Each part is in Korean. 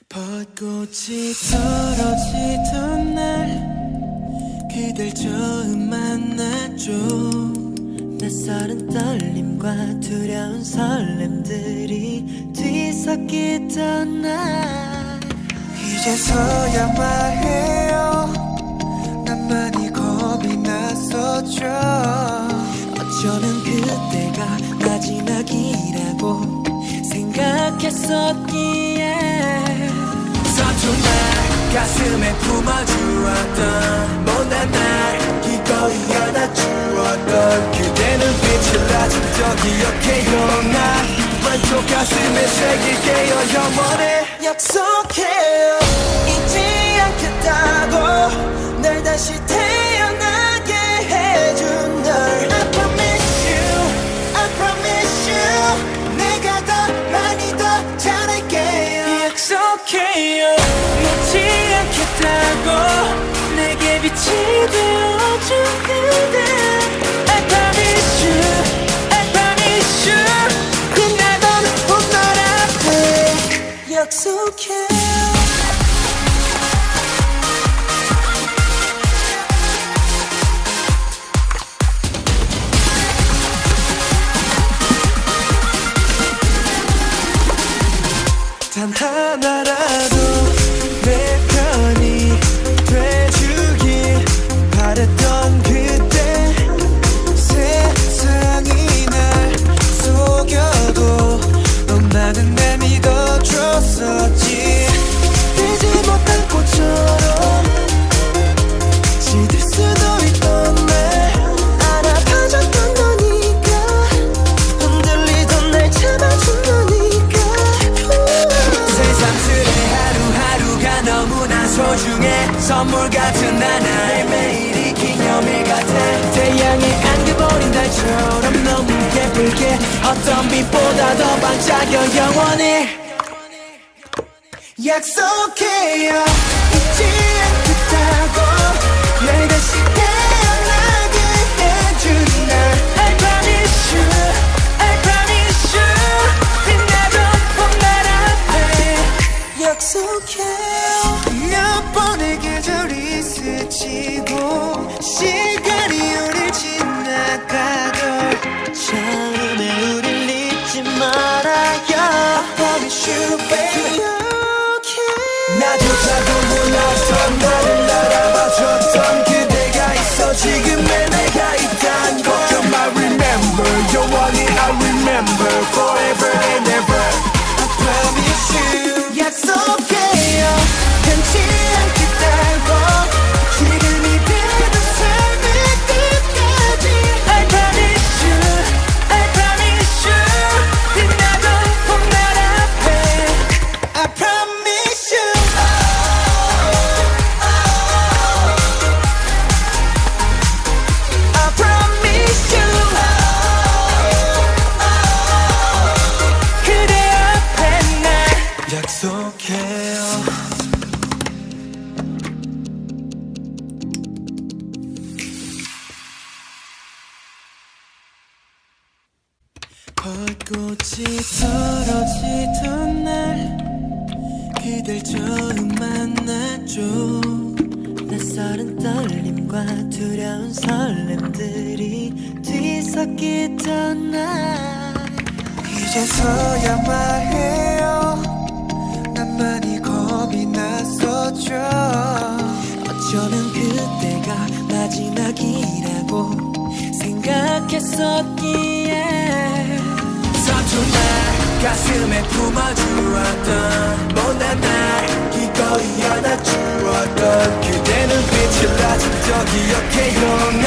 벚꽃이 떨어지던 날 그댈 처음 만났죠. 낯설은 떨림과 두려운 설렘들이 뒤섞이던 날 이제서야 말해요. 난 많이 겁이 났었죠. 어쩌면 그때가 마지막이라고 생각했었기에 서툰 날 가슴에 품어주었던 못난 날 기꺼이 안아주었던 그대 눈빛을 아직도 기억해요. 난 왼쪽 가슴에 새길게요. 영원히 약속해요. 잊지 않겠다고 날 다시 태어나게 해준 널 I promise you, I promise you 내가 더 많이 더 잘할게요. 약속해요. 놓지 않겠다고 내게 빛이 되어준 그대 I promise you, I promise you 빛나던 봄날 앞에 약속해요. 단 하나라도 내 편이 돼주길 바랬던 그때 세상이 날 속여도 넌 나는 날 믿어줬었지. 되지 못한 꽃처럼 시들 수도 있던 날 알아봐줬던 너니까 흔들리던 날 잡아준 너니까 세상들의 하루하루가 너무나 소중해. 선물 같은 하나의 매일이 기념일 같아. 태양에 안겨버린 달처럼 너무 예쁘게 어떤 빛보다 더 반짝여 영원히 약속해요. 잊지 않겠다고 날 다시 태어나게 해준 날 I promise you, I promise you 빛나던 봄날 앞에 약속해요. 몇 번의 계절이 스치고 시간이 우릴 지나가도 처음에 우릴 잊지 말아요. I promise you baby. 나조차도 몰랐던 나를 알아봐줬던 그대가 있어 지금의 내가 있단 걸. You're my remember, 영원히 I remember forever and ever. I promise you 약속해요. 변치 않겠다고 지금이 되는 삶의 끝까지 I promise you, I promise you 빛나던 봄날 앞에 I promise you. I promise you. 그대 앞에 날 약속해요. 벚꽃이 떨어지던 날 그댈 처음 만났죠. 낯설은 떨림과 두려운 설렘들이 뒤섞이던 날 이제서야 말해요. 난 많이 겁이 났었죠. 어쩌면 그때가 마지막이라고 생각했었기에 서툰 날 가슴에 품어주었던 못난 날 기꺼이 안아주었던 그대 눈빛을 아직도 기억해요. 난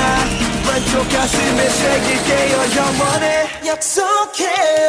왼쪽 가슴에 새길게요. 영원히 약속해요.